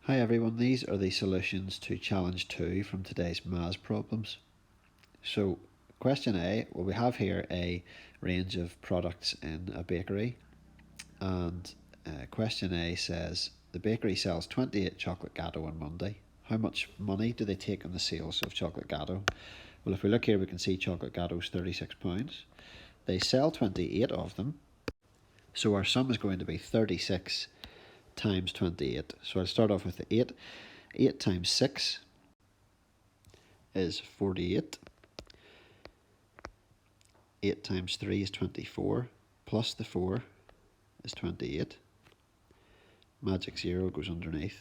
Hi everyone, these are the solutions to challenge 2 from today's maths problems. So question A, well we have here a range of products in a bakery, and question A says the bakery sells 28 chocolate gatto on Monday. How much money do they take on the sales of chocolate gatto? Well, if we look here we can see chocolate gatto is £36. They sell 28 of them, so our sum is going to be 36 times 28. So I'll start off with the 8. 8 times 6 is 48. 8 times 3 is 24. Plus the 4 is 28. Magic 0 goes underneath.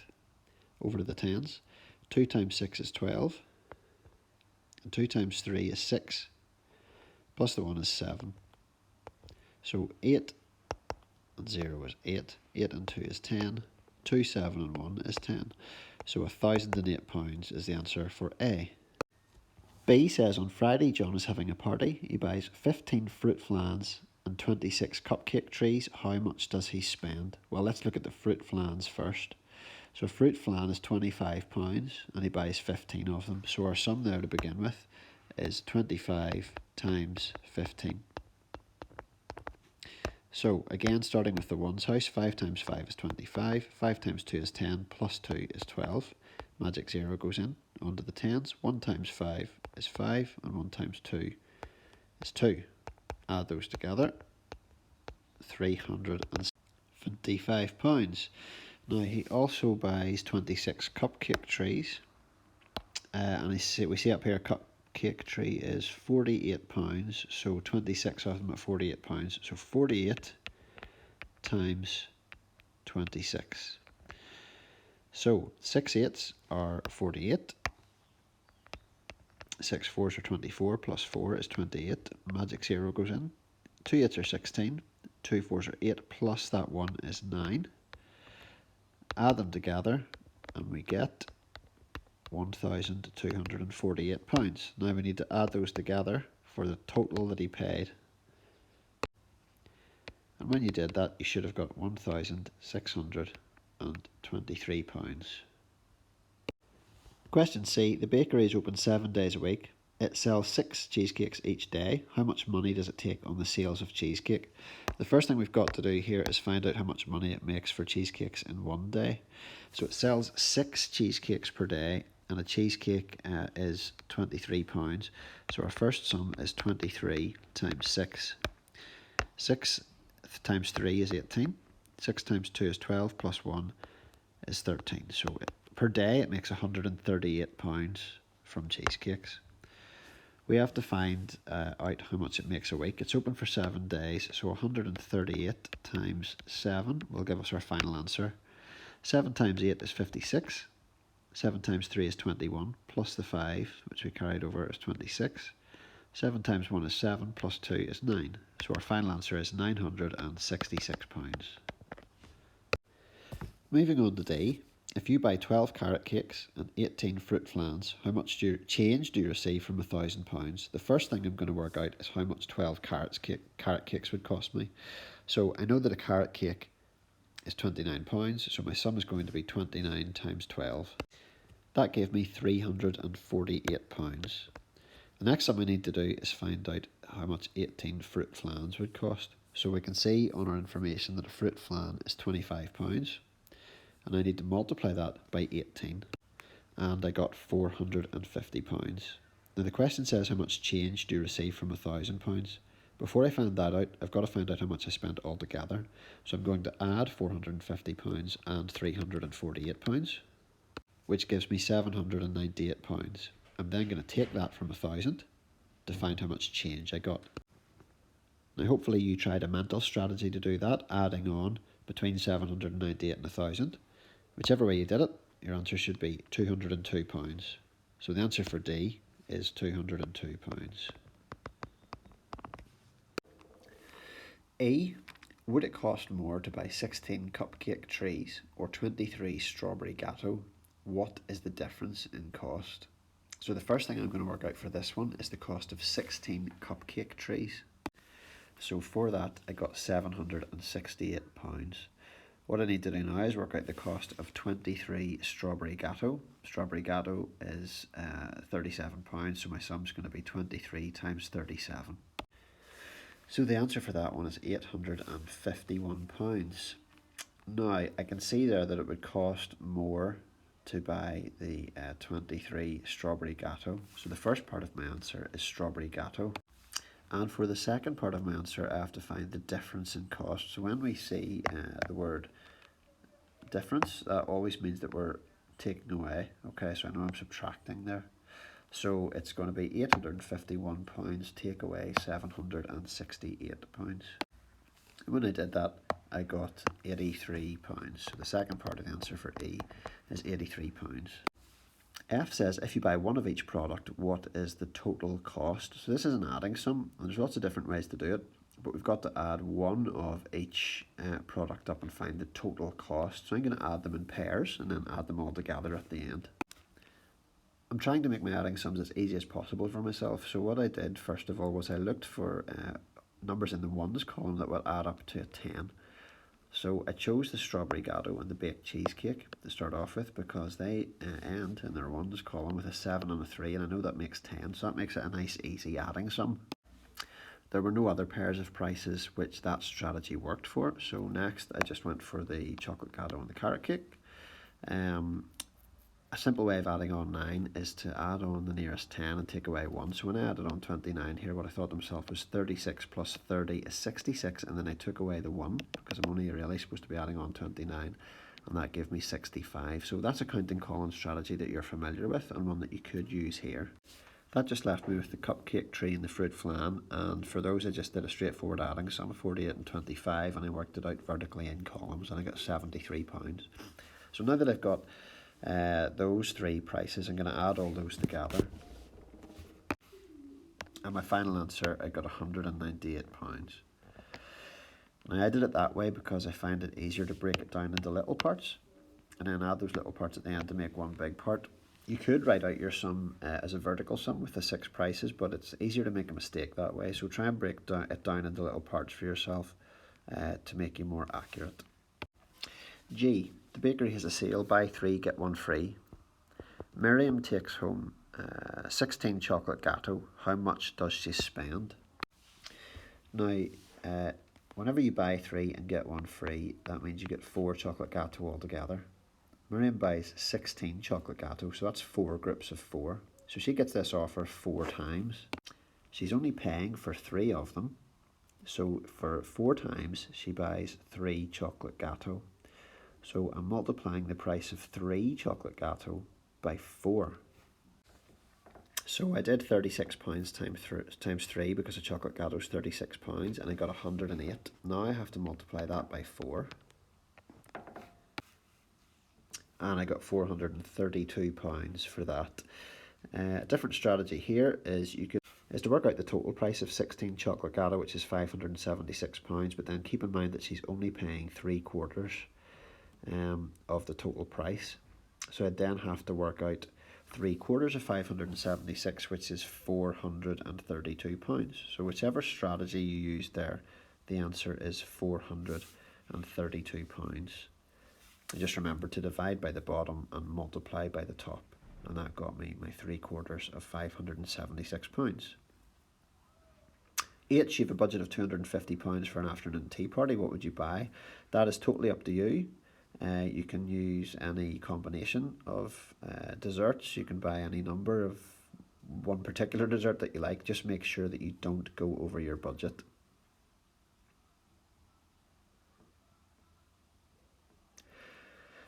Over to the tens. 2 times 6 is 12. And 2 times 3 is 6. Plus the 1 is 7. So 8 and 0 is 8. 8 and 2 is 10. 2, 7 and 1 is 10. So £1,008 is the answer for A. B says on Friday John is having a party. He buys 15 fruit flans and 26 cupcake trees. How much does he spend? Well, let's look at the fruit flans first. So a fruit flan is £25 and he buys 15 of them. So our sum there to begin with is 25 times 15. So again, starting with the ones house, 5 times 5 is 25, 5 times 2 is 10, plus 2 is 12. Magic 0 goes in, onto the tens. 1 times 5 is 5, and 1 times 2 is 2. Add those together, £325. Now he also buys 26 cupcake trees, and we see up here cupcake tree is £48, so 26 of them at £48, so 48 times 26. So 6 eighths are 48, 6 fours are 24, plus 4 is 28, magic 0 goes in, 2 eighths are 16, 2 fours are 8, plus that 1 is 9. Add them together and we get £1,248. Now we need to add those together for the total that he paid. And when you did that, you should have got £1,623. Question C. The bakery is open 7 days a week. It sells 6 cheesecakes each day. How much money does it take on the sales of cheesecake? The first thing we've got to do here is find out how much money it makes for cheesecakes in one day. So it sells 6 cheesecakes per day, and a cheesecake is £23. So our first sum is 23 times 6. 6 times 3 is 18. 6 times 2 is 12, plus 1 is 13. So per day it makes £138 from cheesecakes. We have to find out how much it makes a week. It's open for 7 days, so 138 times 7 will give us our final answer. 7 times 8 is 56. 7 times 3 is 21, plus the 5, which we carried over, is 26. 7 times 1 is 7, plus 2 is 9. So our final answer is £966. Moving on to D. If you buy 12 carrot cakes and 18 fruit flans, how much change do you receive from £1,000? The first thing I'm going to work out is how much 12 carrot cakes would cost me. So I know that a carrot cake is £29, so my sum is going to be 29 times 12. That gave me £348. The next thing we need to do is find out how much 18 fruit flans would cost. So we can see on our information that a fruit flan is £25. And I need to multiply that by 18, and I got £450. Now the question says how much change do you receive from £1,000? Before I find that out, I've got to find out how much I spent altogether. So I'm going to add £450 and £348, which gives me £798. I'm then going to take that from 1,000 to find how much change I got. Now hopefully you tried a mental strategy to do that, adding on between 798 and 1,000. Whichever way you did it, your answer should be £202. So the answer for D is £202. E. Would it cost more to buy 16 cupcake trees or 23 strawberry gatto? What is the difference in cost? So the first thing I'm going to work out for this one is the cost of 16 cupcake trees. So for that I got £768. What I need to do now is work out the cost of 23 strawberry gatto. Strawberry gatto is £37, so my sum's going to be 23 times 37. So the answer for that one is £851. Now, I can see there that it would cost more to buy the 23 strawberry gatto. So the first part of my answer is strawberry gatto. And for the second part of my answer, I have to find the difference in cost. So when we see the word difference, that always means that we're taking away. Okay, so I know I'm subtracting there. So it's going to be £851 take away £768. When I did that, I got £83. So the second part of the answer for E is £83. F says, if you buy one of each product, what is the total cost? So this is an adding sum, and there's lots of different ways to do it, but we've got to add one of each product up and find the total cost. So I'm going to add them in pairs and then add them all together at the end. I'm trying to make my adding sums as easy as possible for myself. So what I did first of all was I looked for numbers in the ones column that would add up to a 10. So I chose the strawberry gatto and the baked cheesecake to start off with because they end in their ones column with a 7 and a 3, and I know that makes 10, so that makes it a nice easy adding sum. There were no other pairs of prices which that strategy worked for, so next I just went for the chocolate gatto and the carrot cake. A simple way of adding on 9 is to add on the nearest 10 and take away 1. So when I added on 29 here, what I thought to myself was 36 plus 30 is 66, and then I took away the 1 because I'm only really supposed to be adding on 29, and that gave me 65. So that's a counting column strategy that you're familiar with and one that you could use here. That just left me with the cupcake tree and the fruit flan, and for those I just did a straightforward adding sum of 48 and 25, and I worked it out vertically in columns, and I got £73. So now that I've got those three prices, I'm going to add all those together, and my final answer, I got £198. Now I did it that way because I find it easier to break it down into little parts and then add those little parts at the end to make one big part. You could write out your sum as a vertical sum with the 6 prices, but it's easier to make a mistake that way, so try and break it down into little parts for yourself to make you more accurate. G. The bakery has a sale, buy 3 get 1 free. Miriam takes home 16 chocolate gatto. How much does she spend? Now, whenever you buy 3 and get 1 free, that means you get 4 chocolate gatto altogether. Miriam buys 16 chocolate gatto, so that's 4 groups of 4. So she gets this offer 4 times. She's only paying for 3 of them. So for 4 times, she buys 3 chocolate gatto. So I'm multiplying the price of 3 chocolate gatto by 4. So I did £36 times 3 because a chocolate gatto is £36, and I got 108. Now I have to multiply that by 4. And I got £432 for that. A different strategy here is to work out the total price of 16 chocolate gatto, which is £576, but then keep in mind that she's only paying 3/4 of the total price. So I then have to work out 3/4 of 576, which is £432. So whichever strategy you use there, the answer is £432. And just remember to divide by the bottom and multiply by the top, and that got me my 3/4 of £576. H, you have a budget of £250 for an afternoon tea party. What would you buy? That is totally up to you. You can use any combination of desserts. You can buy any number of one particular dessert that you like. Just make sure that you don't go over your budget.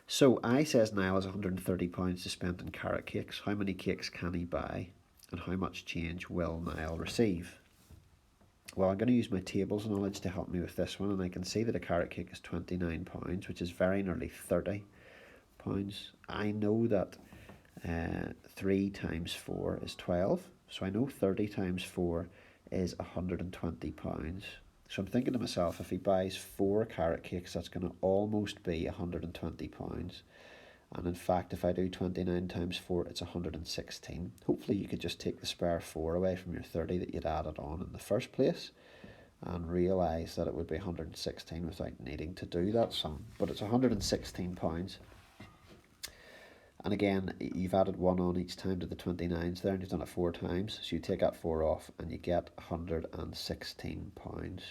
So I says Niall has £130 to spend on carrot cakes. How many cakes can he buy, and how much change will Niall receive? Well, I'm going to use my tables knowledge to help me with this one, and I can see that a carrot cake is £29, which is very nearly £30. I know that 3 times 4 is 12, so I know 30 times 4 is £120. So I'm thinking to myself, if he buys 4 carrot cakes, that's going to almost be £120. And in fact, if I do 29 times 4, it's 116. Hopefully you could just take the spare 4 away from your 30 that you'd added on in the first place. and realise that it would be 116 without needing to do that sum. But it's £116. And again, you've added 1 on each time to the 29s there, and you've done it 4 times. So you take that 4 off and you get £116.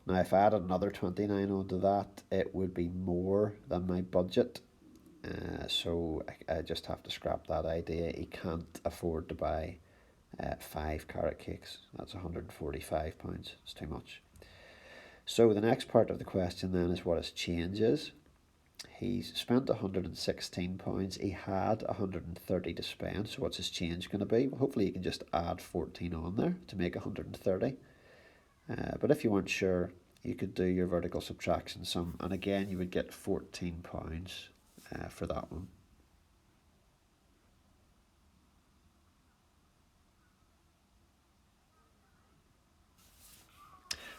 Now, if I added another 29 onto that, it would be more than my budget. So I just have to scrap that idea. You can't afford to buy 5 carrot cakes. That's £145. It's too much. So the next part of the question then is what his change is. He's spent £116. He had 130 to spend. So what's his change going to be? Well, hopefully you can just add 14 on there to make 130. But if you weren't sure, you could do your vertical subtraction sum, and again you would get £14 for that one.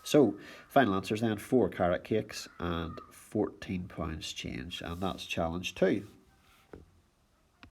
So final answers then: 4 carrot cakes and £14 change, and that's challenge 2.